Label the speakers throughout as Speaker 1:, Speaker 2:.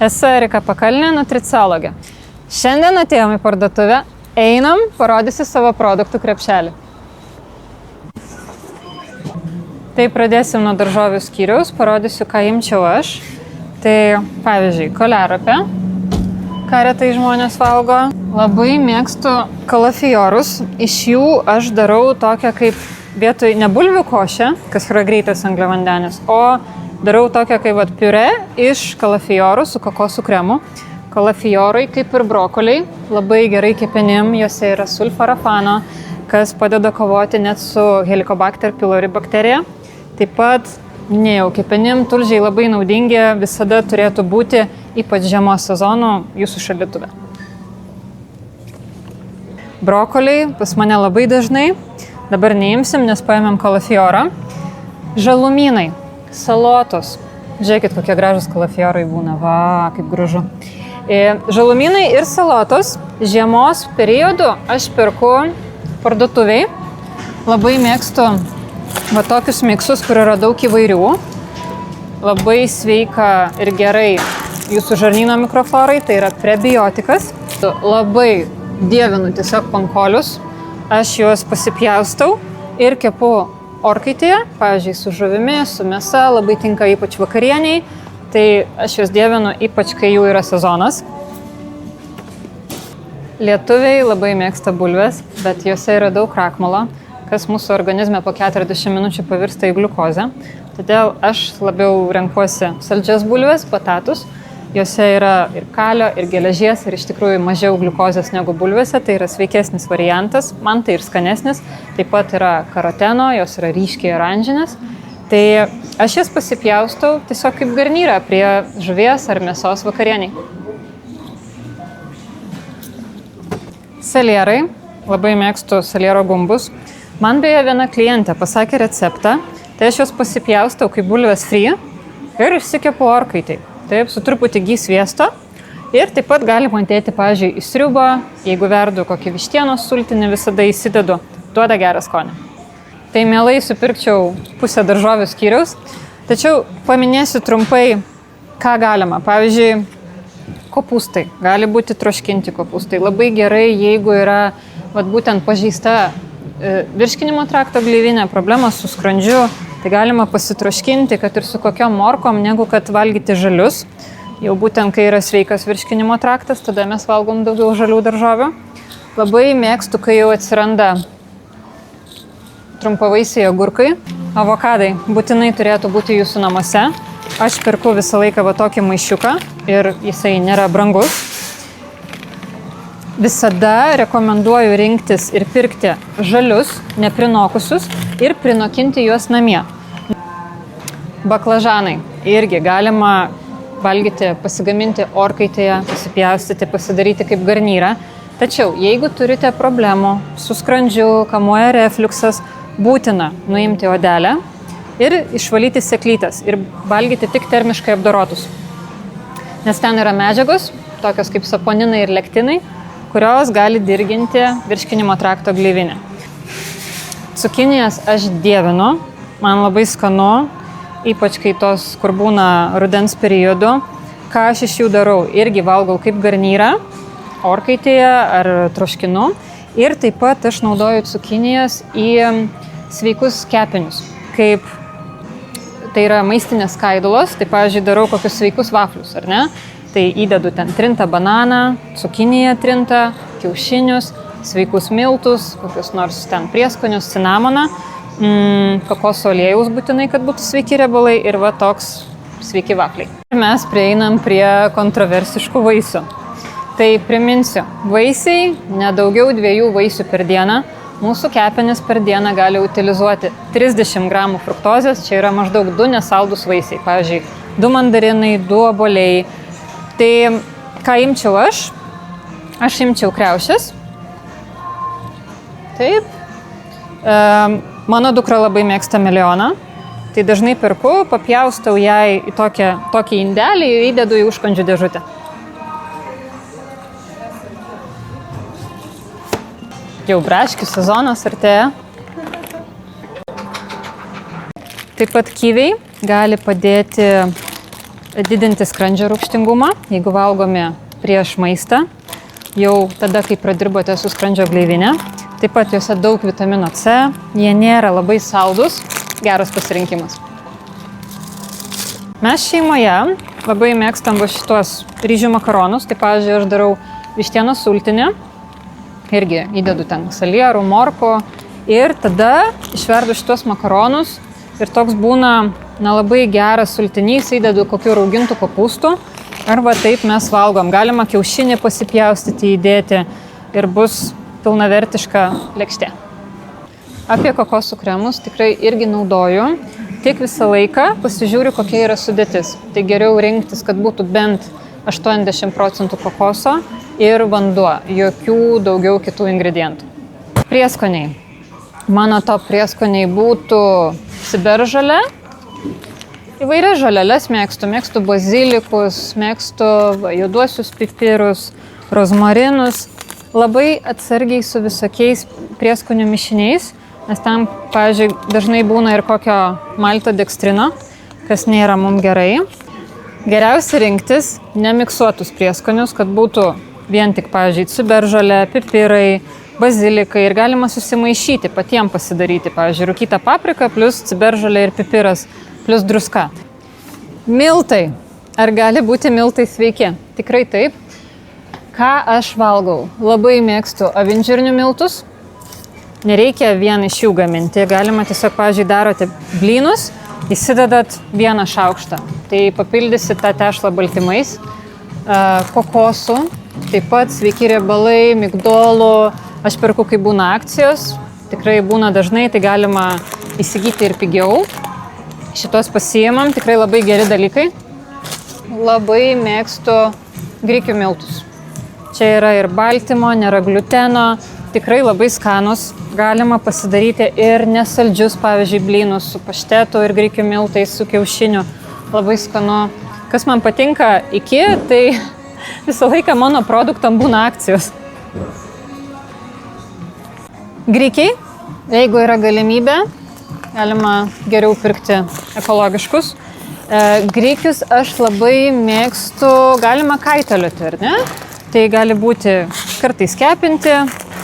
Speaker 1: Esu Erika Pakalnė, nutriciologė. Šiandien atėjom į parduotuvę, einam, parodysiu savo produktų krepšelį. Tai pradėsim nuo daržovių skyriaus, parodysiu, ką imčiau aš. Tai pavyzdžiui, koliaropė, ką retai žmonės valgo. Labai mėgstu kalafiorus, iš jų aš darau tokią kaip vietoj ne bulvių košę, kas yra greitas angliavandenis, o darau tokią kaip piurė iš kalafiorų su kokosų kremu. Kalafiorai, kaip ir brokoliai, labai gerai kepenim, juose yra sulforafano, kas padeda kovoti net su Helicobacter pylori bakterija. Taip pat, minėjau, kepenim, tulžiai labai naudingi, visada turėtų būti, ypač žiemos sezonu, jūsų šaldytuve. Brokoliai pas mane labai dažnai, dabar neimsim, nes paėmėm kalafiorą. Žalumynai. Salotos. Žiūrėkit, kokie gražus kalafiorai būna. Va, kaip gražu. Žalumynai ir salotos žiemos periodu aš perku parduotuviai. Labai mėgstu tokius miksus, kur yra daug įvairių. Labai sveika ir gerai jūsų žarnyno mikroflorai, tai yra prebiotikas. Labai dievinu tiesiog pankolius. Aš juos pasipjaustau ir kepu orkaitėje, pavyzdžiui, su žuvimi, su mėsa, labai tinka ypač vakarieniai, tai aš juos dievinu ypač, kai jų yra sezonas. Lietuviai labai mėgsta bulves, bet juose yra daug krakmolo, kas mūsų organizme po 40 minučių pavirsta į gliukozę. Todėl aš labiau renkuosi saldžias bulves, batatus. Juose yra ir kalio, ir geležies, ir iš tikrųjų mažiau gliukozės negu bulvėse, tai yra sveikesnis variantas, man tai ir skanesnis. Taip pat yra karoteno, jos yra ryškiai oranžinės. Tai aš jas pasipjaustau tiesiog kaip garnyrą prie žuvies ar mėsos vakarieniai. Salierai, labai mėgstu saliero gumbus. Man beje viena klientė pasakė receptą, tai aš juos pasipjaustau kaip bulvės free ir išsikepu orkaitai. Taip, su truputį gy sviesto ir taip pat galima dėti, pavyzdžiui, į sriubą, jeigu verdu kokį vištienos sultinį, visada įsidedu, duoda gerą skonį. Tai mielai supirkčiau pusę daržovių skyriaus, tačiau paminėsiu trumpai, ką galima. Pavyzdžiui, kopūstai, gali būti troškinti kopūstai. Labai gerai, jeigu yra būtent pažeista virškinimo trakto gleivinė, problema su skrandžiu, tai galima pasitroškinti, kad ir su kokiom morkom, negu kad valgyti žalius. Jau būtent, kai yra sveikas virškinimo traktas, tada mes valgom daugiau žalių daržovių. Labai mėgstu, kai jau atsiranda trumpavaisiai agurkai. Avokadai būtinai turėtų būti jūsų namuose. Aš perku visą laiką tokį maišiuką ir jisai nėra brangus. Visada rekomenduoju rinktis ir pirkti žalius, neprinokusius ir prinokinti juos namie. Baklažanai irgi galima valgyti, pasigaminti orkaitėje, pasipjaustyti, pasidaryti kaip garnyrą. Tačiau, jeigu turite problemų su skrandžiu, kamuoja refliuksas, būtina nuimti odelę ir išvalyti sėklytes ir valgyti tik termiškai apdorotus. Nes ten yra medžiagos, tokios kaip saponinai ir lektinai, kurios gali dirginti virškinimo trakto gleivinę. Cukinijas aš dievinu, man labai skanu, ypač kai tos, kur būna rudens periodu. Ką aš iš jų darau? Irgi valgau kaip garnyrą, orkaitėje ar troškinu. Ir taip pat aš naudoju cukinijas į sveikus kepinius. Kaip tai yra maistinės skaidulos, tai pavyzdžiui darau kokius sveikus vaflius, ar ne? Tai įdedu ten trintą bananą, cukiniją trintą, kiaušinius, sveikus miltus, kokius nors ten prieskonius, cinamoną, kokoso aliejaus būtinai, kad būtų sveiki riebalai ir toks sveiki vafliai. Ir mes prieinam prie kontroversiškų vaisių. Tai priminsiu, vaisiai nedaugiau 2 vaisių per dieną. Mūsų kepenys per dieną gali utilizuoti 30 gramų fruktozės, čia yra maždaug 2 nesaldus vaisiai. Pavyzdžiui, 2 mandarinai, 2 obuoliai. Tai ką imčiau aš? Aš imčiau kriaušės. Taip. Mano dukra labai mėgsta melioną. Tai dažnai perku, papjaustau jai į tokį indelį ir įdedu į užkandžių dėžutę. Jau braškių sezonas artėja. Taip pat kiviai gali padėti didinti skrandžio rūgštingumą, jeigu valgomi prieš maistą, jau tada, kai pradirbote su skrandžio gleivinė. Taip pat juose daug vitamino C, jie nėra labai saldus, geras pasirinkimas. Mes šeimoje labai mėgstam va šitos ryžių makaronus, tai pavyzdžiui, aš darau vištienos sultinį, irgi įdedu ten salierų, morkų ir tada išverdu šitos makaronus ir toks būna labai geras sultinys, įdedu kokių raugintų kopūstų arba taip mes valgom. Galima kiaušinį pasipjaustyti, įdėti ir bus pilnavertiška lėkštė. Apie kokosų kremus tikrai irgi naudoju, tik visą laiką pasižiūriu, kokia yra sudėtis. Tai geriau rinktis, kad būtų bent 80% kokoso ir vanduo, jokių daugiau kitų ingredientų. Prieskoniai. Mano top prieskoniai būtų ciberžolė. Įvairias žoleles mėgstu bazilikus, mėgstu juoduosius pipirus, rozmarinus. Labai atsargiai su visokiais prieskonių mišiniais, nes tam, pavyzdžiui, dažnai būna ir kokio maltodekstrino, kas nėra mums gerai. Geriausia rinktis nemiksuotus prieskonius, kad būtų vien tik, pavyzdžiui, ciberžolė, pipirai, bazilikai ir galima susimaišyti, patiems pasidaryti, pavyzdžiui, rūkyta paprika plus ciberžolė ir pipiras plus druska. Miltai. Ar gali būti miltai sveiki? Tikrai taip. Ką aš valgau? Labai mėgstu avinžirnių miltus. Nereikia vien iš jų gaminti. Galima tiesiog, pavyzdžiui, darote blynus, įsidedat vieną šaukštą. Tai papildysit tą tešlą baltymais, kokosų, taip pat sveiki riebalai, migdolų. Aš perku, kai būna akcijos. Tikrai būna dažnai, tai galima įsigyti ir pigiau. Šitos pasiimam, tikrai labai geri dalykai. Labai mėgstu grikių miltus. Čia yra ir baltymo, nėra gluteno, tikrai labai skanus. Galima pasidaryti ir nesaldžius, pavyzdžiui, blynus su paštetu ir grikių miltais, su kiaušiniu. Labai skanu. Kas man patinka iki, tai visą laiką mano produktam būna akcijos. Grikiai, jeigu yra galimybė, galima geriau pirkti ekologiškus. Grikius aš labai mėgstu, galima kaitalioti, ar ne? Tai gali būti kartais kepinti,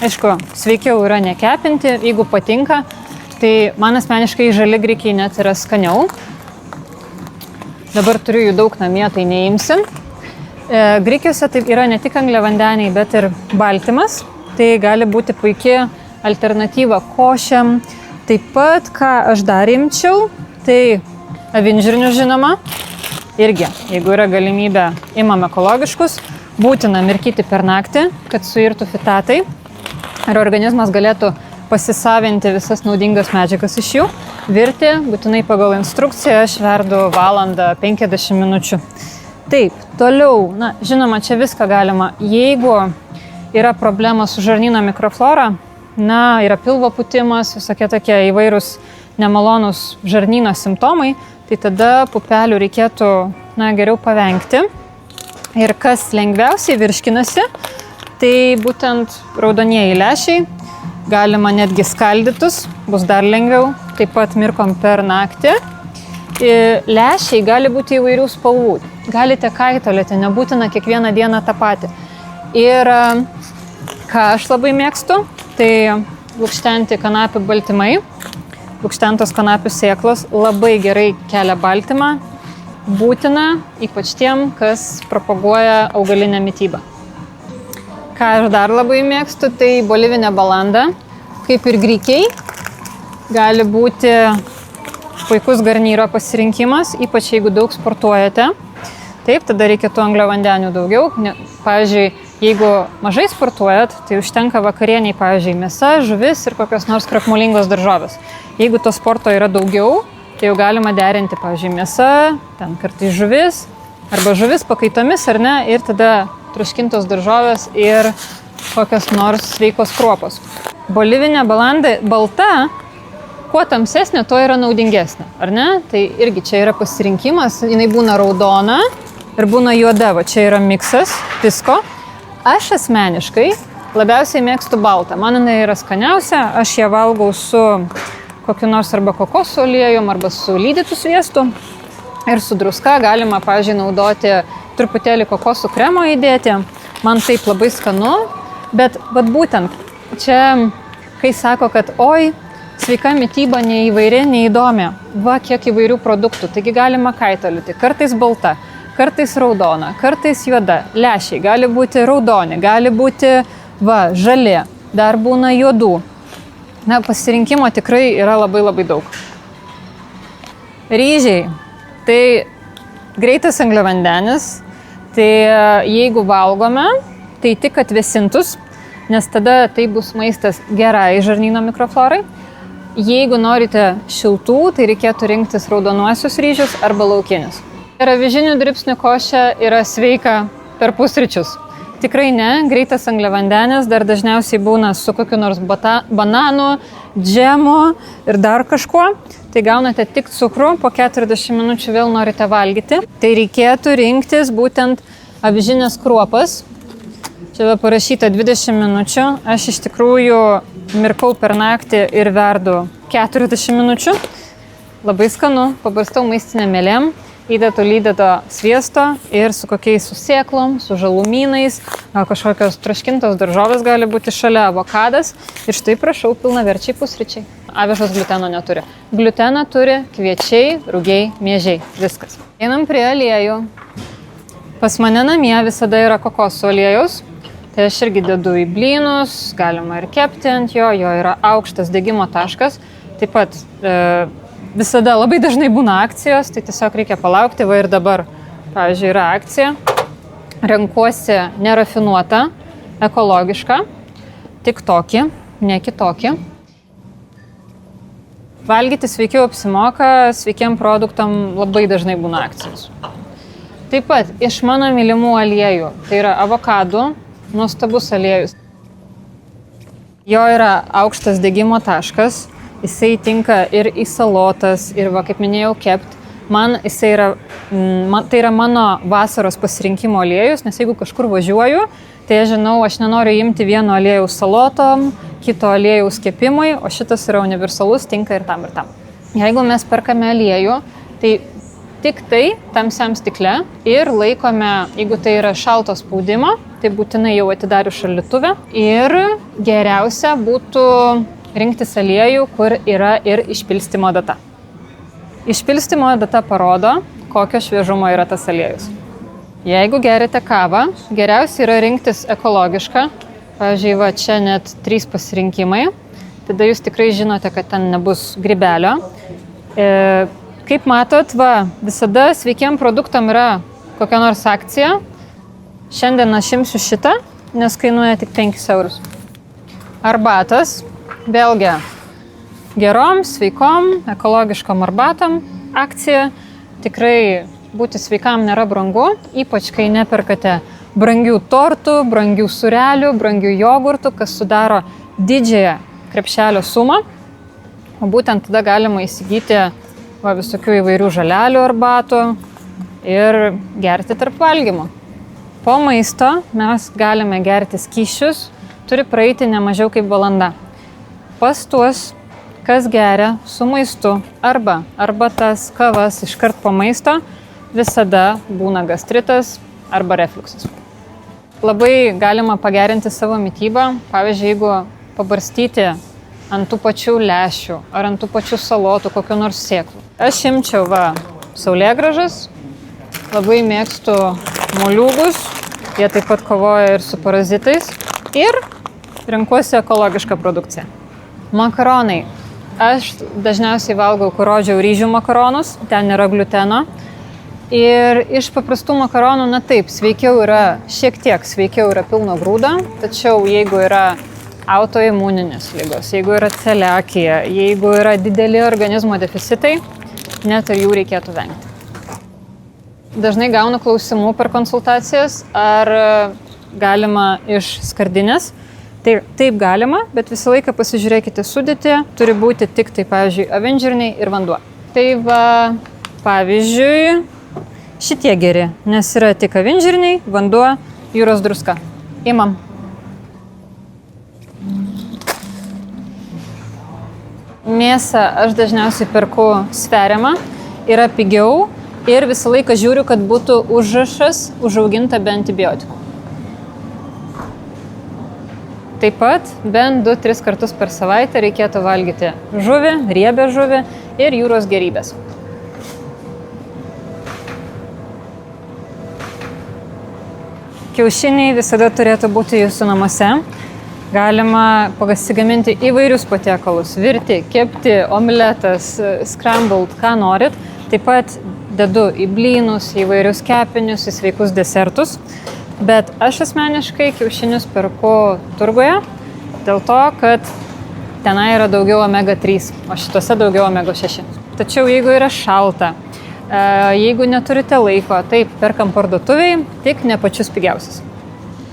Speaker 1: aišku, sveikiau yra nekepinti, jeigu patinka, tai man asmeniškai žali grikiai net yra skaniau. Dabar turiu jų daug namie, tai neimsim. Grikiuose tai yra ne tik angliavandeniai, bet ir baltymas, tai gali būti puikia alternatyva košėm. Taip pat, ką aš dar imčiau, tai avinžirnių žinoma, irgi, jeigu yra galimybė, imam ekologiškus. Būtina mirkyti per naktį, kad suirtų fitatai ir organizmas galėtų pasisavinti visas naudingas medžiagas iš jų. Virti būtinai pagal instrukciją, aš verdu valandą 50 minučių. Taip, toliau, žinoma, čia viską galima. Jeigu yra problema su žarnyno mikroflora, yra pilvo pūtimas, visokie tokie įvairūs nemalonūs žarnyno simptomai, tai tada pupelių reikėtų geriau pavengti. Ir kas lengviausiai virškinasi, tai būtent raudonieji lęšiai, galima netgi skaldytus, bus dar lengviau, taip pat mirkom per naktį. Lęšiai gali būti įvairių spalvų, galite kaitalioti, nebūtina kiekvieną dieną tą patį. Ir ką aš labai mėgstu, tai lukštenti kanapių baltymai, lukštentos kanapių sėklos labai gerai kelia baltymą. Būtina, ypač tiem, kas propaguoja augalinę mitybą. Ką aš dar labai mėgstu, tai bolivinė balanda, kaip ir grikiai, gali būti puikus garnyro pasirinkimas, ypač jeigu daug sportuojate. Taip, tada reikėtų angliavandenių daugiau. Pavyzdžiui, jeigu mažai sportuojat, tai užtenka vakarieniai, pavyzdžiui, mėsa, žuvis ir kokios nors krakmolingos daržovės. Jeigu to sporto yra daugiau, tai jau galima derinti, pavyzdžiui, mėsa, ten kartais žuvis, arba žuvis pakaitomis, ar ne, ir tada troškintos daržovės ir kokios nors sveikos kruopos. Bolivinė balanda balta, kuo tamsesnė, to yra naudingesnė, ar ne? Tai irgi čia yra pasirinkimas, jinai būna raudona ir būna juoda, va čia yra miksas, visko. Aš asmeniškai labiausiai mėgstu baltą, man jinai yra skaniausia, aš ją valgau su kokiu nors arba kokosų aliejum, arba su lydytu sviestu. Ir su druska galima, pavyzdžiui, naudoti truputėlį kokosų kremo įdėti. Man taip labai skanu, bet būtent čia, kai sako, kad oi, sveika mityba neįvairi, neįdomi. Va, kiek įvairių produktų. Taigi galima kaitalioti. Kartais balta, kartais raudona, kartais juoda. Lęšiai gali būti raudoni, gali būti žali, dar būna juodų. Na, pasirinkimo tikrai yra labai labai daug. Ryžiai. Tai greitas angliavandenis. Tai jeigu valgome, tai tik atvėsintus, nes tada tai bus maistas gerai žarnyno mikroflorai. Jeigu norite šiltų, tai reikėtų rinktis raudonuosius ryžius arba laukinius. Ir avižinių dribsnių košė yra sveika per pusryčius. Tikrai ne, greitas angliavandenis dar dažniausiai būna su kokiu nors bananu, džemu ir dar kažkuo. Tai gaunate tik cukrų, po 40 minučių vėl norite valgyti. Tai reikėtų rinktis būtent avižinės kruopas. Čia parašyta 20 minučių. Aš iš tikrųjų mirkau per naktį ir verdu 40 minučių. Labai skanu, pabarstau maistinėm mėlėm. Įdedu lydeto sviesto ir su kokiais su sėklom, su žalumynais, kažkokios traškintos daržovės gali būti šalia, avokadas. Ir štai prašau, pilnaverčiai pusryčiai. Avižos gliuteno neturi. Gliuteną turi kviečiai, rugiai, miežiai. Viskas. Einam prie aliejų. Pas mane namie visada yra kokosų aliejus. Tai aš irgi dedu į blynus, galima ir kepti ant jo yra aukštas degimo taškas. Taip pat visada labai dažnai būna akcijos, tai tiesiog reikia palaukti. Va ir dabar, pavyzdžiui, yra akcija. Renkuosi nerafinuotą, ekologišką, tik tokį, ne kitokį. Valgyti sveikiau apsimoka, sveikiem produktam labai dažnai būna akcijos. Taip pat iš mano mylimų aliejų, tai yra avokadų, nuostabus aliejus. Jo yra aukštas degimo taškas. Jisai tinka ir į salotas, ir, kaip minėjau, kept. Tai yra mano vasaros pasirinkimo aliejus, nes jeigu kažkur važiuoju, tai aš žinau, aš nenoriu imti vieno aliejaus salotom, kito aliejaus kepimui, o šitas yra universalus, tinka ir tam ir tam. Jeigu mes perkame aliejų, tai tik tai tamsiam stikle ir laikome, jeigu tai yra šalto spaudimo, tai būtinai jau atidariu šaldytuve. Ir geriausia būtų rinktis aliejų, kur yra ir išpilstymo data. Išpilstymo data parodo, kokio šviežumo yra tas aliejus. Jeigu gerite kavą, geriausia yra rinktis ekologišką. Pavyzdžiui, čia net 3 pasirinkimai. Tada jūs tikrai žinote, kad ten nebus grybelio. Kaip matot, visada sveikiem produktam yra kokia nors akcija. Šiandien aš imsiu šitą, nes kainuoja tik 5 eurus. Arbatas. Vėlgi, gerom, sveikom, ekologiškom arbatom akcija. Tikrai būti sveikam nėra brangu, ypač kai neperkate brangių tortų, brangių sūrelių, brangių jogurtų, kas sudaro didžiąją krepšelio sumą. O būtent tada galima įsigyti visokių įvairių žalelių arbatų ir gerti tarp valgymų. Po maisto mes galime gerti skysčius, turi praeiti ne mažiau kaip valanda. Pas tuos, kas geria su maistu arba arbatas, kavas iškart po maisto, visada būna gastritas arba refliuksas. Labai galima pagerinti savo mitybą, pavyzdžiui, jeigu pabarstyti ant tų pačių lęšių ar ant tų pačių salotų, kokių nors sėklų. Aš imčiau saulėgrąžas, labai mėgstu moliūgus, jie taip pat kovoja ir su parazitais ir renkuosi ekologišką produkciją. Makaronai. Aš dažniausiai valgau, kur rodžiau ryžių makaronus, ten nėra gliuteno. Ir iš paprastų makaronų, taip, šiek tiek sveikiau yra pilno grūdo, tačiau jeigu yra autoimuninės ligos, jeigu yra celiakija, jeigu yra dideli organizmo deficitai, net ir jų reikėtų vengti. Dažnai gaunu klausimų per konsultacijas, ar galima iš skardinės. Taip galima, bet visą laiką pasižiūrėkite sudėtį, turi būti tik tai, pavyzdžiui, avinžirniai ir vanduo. Tai pavyzdžiui, šitie geri, nes yra tik avinžirniai, vanduo, jūros druska. Imam. Mėsą aš dažniausiai perku sveriamą, yra pigiau Ir visą laiką žiūriu, kad būtų užrašas užauginta be antibiotikų. Taip pat bent 2-3 kartus per savaitę reikėtų valgyti žuvį, riebią žuvį ir jūros gėrybės. Kiaušiniai visada turėtų būti jūsų namuose. Galima pasigaminti įvairius patiekalus, virti, kepti, omletas, scrambled, ką norit. Taip pat dedu į blynus, į įvairius kepinius, į sveikus desertus. Bet aš asmeniškai kiaušinius perku turguje dėl to, kad tenai yra daugiau omega-3, o šituose daugiau omega-6. Tačiau jeigu yra šalta, jeigu neturite laiko, taip, perkam parduotuviai, tik ne pačius pigiausius.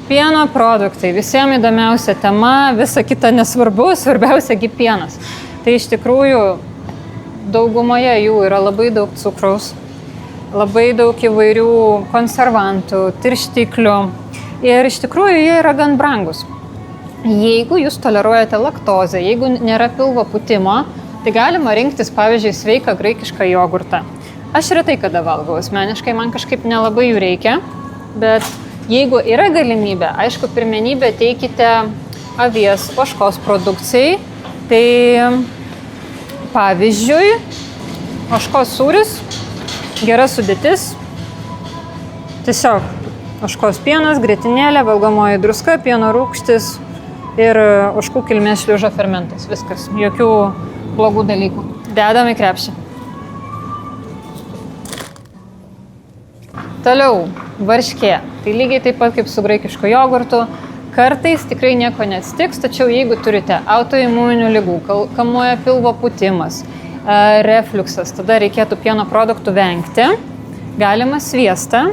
Speaker 1: Pieno produktai, visiems įdomiausia tema, visa kita nesvarbu, svarbiausiagi pienas. Tai iš tikrųjų daugumoje jų yra labai daug cukraus, labai daug įvairių konservantų, tirštiklių ir iš tikrųjų jie yra gan brangus. Jeigu jūs toleruojate laktozę, jeigu nėra pilvo pūtimo, tai galima rinktis, pavyzdžiui, sveiką graikišką jogurtą. Aš retai kada valgau, asmeniškai man kažkaip nelabai jų reikia, bet jeigu yra galimybė, aišku, pirmenybę teikite avies ožkos produkcijai, tai pavyzdžiui, ožkos sūris, gera sudėtis, tiesiog ožkos pienas, grietinėlė, valgomoji druska, pieno rūgštis ir ožkų kilmės šliužo fermentas. Viskas, jokių blogų dalykų. Dedam į krepšį. Toliau, varškė. Tai lygiai taip pat kaip su graikišku jogurtu. Kartais tikrai nieko neatsitiks, tačiau jeigu turite autoimuninių ligų, kamuoja pilvo pūtimas, refliuksas, tada reikėtų pieno produktų vengti. Galima sviestą,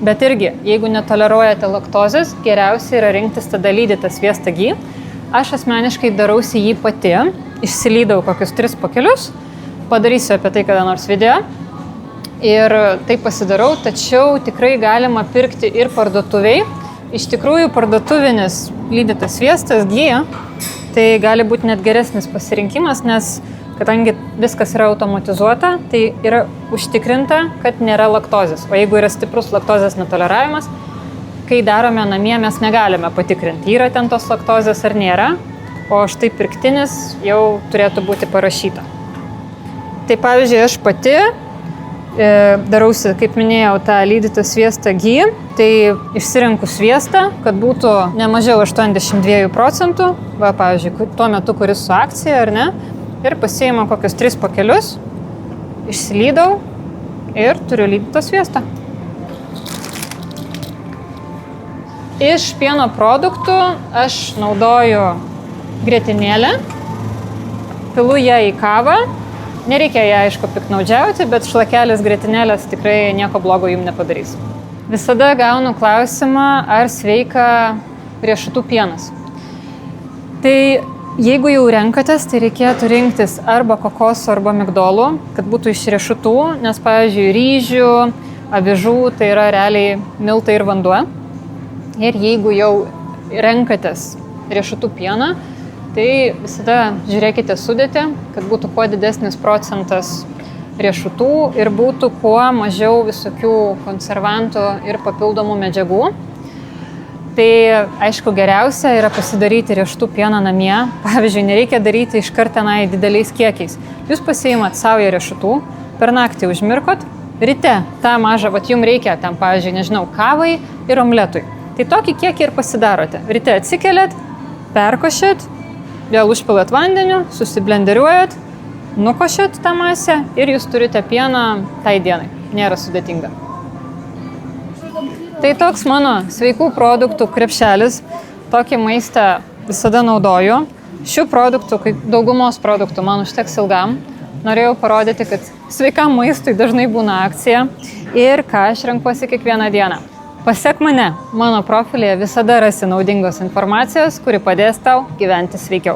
Speaker 1: bet irgi, jeigu netoleruojate laktozės, geriausia yra rinktis tada lydytą sviestą gy. Aš asmeniškai darausi jį pati, išsilydau kokius 3 pakelius, padarysiu apie tai kada nors video ir tai pasidarau, tačiau tikrai galima pirkti ir parduotuviai. Iš tikrųjų, parduotuvinis lydytas sviestas gy, tai gali būti net geresnis pasirinkimas, nes kadangi viskas yra automatizuota, tai yra užtikrinta, kad nėra laktozės. O jeigu yra stiprus laktozės netoleravimas, kai darome namie, mes negalime patikrinti, yra ten tos laktozės ar nėra, o štai pirktinis jau turėtų būti parašyta. Tai pavyzdžiui, aš pati darausi, kaip minėjau, tą lydytą sviestą gy, tai išsirenku sviestą, kad būtų ne mažiau 82%, va, pavyzdžiui, tuo metu, kuris su akcija, ar ne, ir pasiėmiau kokius 3 pakelius, išsilydau ir turiu lydytą sviestą. Iš pieno produktų aš naudoju grietinėlę, pilu ją į kavą. Nereikia ją, aišku, piknaudžiauti, bet šlakelis grietinėlės tikrai nieko blogo jums nepadarys. Visada gaunu klausimą, ar sveika riešutų pienas. Tai jeigu jau renkatės, tai reikėtų rinktis arba kokosų, arba migdolų, kad būtų iš riešutų, nes, pavyzdžiui, ryžių, avižų, tai yra realiai miltai ir vanduo. Ir jeigu jau renkatės riešutų pieną, tai visada žiūrėkite sudėtį, kad būtų kuo didesnis procentas riešutų ir būtų kuo mažiau visokių konservantų ir papildomų medžiagų. Tai aišku, geriausia yra pasidaryti riešutų pieną namie. Pavyzdžiui, nereikia daryti iškart tenai dideliais kiekiais. Jūs pasiimat saują riešutų, per naktį užmirkot, ryte tą mažą, jums reikia ten, pavyzdžiui, nežinau, kavai ir omletui. Tai tokį kiekį ir pasidarote. Ryte atsikeliat, perkošėt, vėl užpilat vandeniu, susiblenderiuojat, nukošėt tą masę ir jūs turite pieną tai dienai. Nėra sudėtinga. Tai toks mano sveikų produktų krepšelis. Tokį maistą visada naudoju. Šių produktų, kaip daugumos produktų, man užteks ilgam. Norėjau parodyti, kad sveikam maistui dažnai būna akcija ir ką aš renkuosi kiekvieną dieną. Pasek mane, mano profilyje visada rasi naudingos informacijos, kuri padės tau gyventi sveikiau.